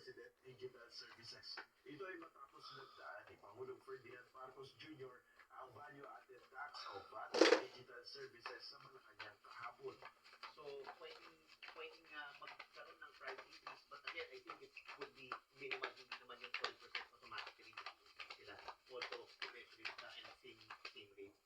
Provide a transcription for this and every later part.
President Digital Services. Ito ay matapos lagdaan ni Pangulong Ferdinand Marcos Jr. ang value-added tax o VAT sa digital services sa Malacanang kahapon. So, pwedeng magkaroon ng price increase, but again, I think it would be minimal, hindi naman yung 12% automatically sila also eventually and same rate.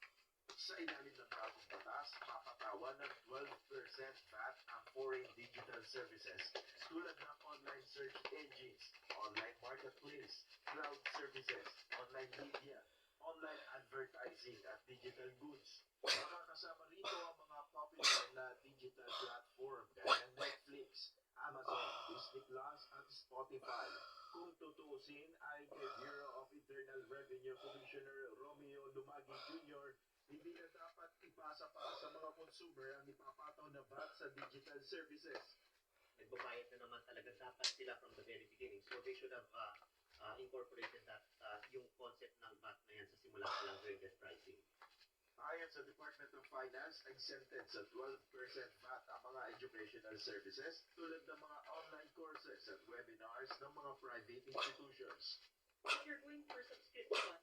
Sa ilalim ng bagong batas, mapatawan ng 12% VAT ang foreign digital services tulad ng online search engines, online marketplace, cloud services, online media, online advertising at digital goods. Makakasama rito ang mga popular na digital platform gaya ng Netflix, Amazon, Disney Plus at Spotify. Kung tutuusin ay kay Bureau of Internal Revenue Commissioner Romeo Lumagi Jr., hindi na dapat ipasa pa sa mga consumer ang ipapataw na VAT sa digital services. Nagbabayad na naman talaga dapat sila from the very beginning. So they should have incorporated that yung concept ng VAT na yan sa simula pa lang during that pricing. Ayon sa Department of Finance, exempted sa 12% VAT ang mga educational services tulad ng mga online courses at webinars ng mga private institutions. If you're going for subscription,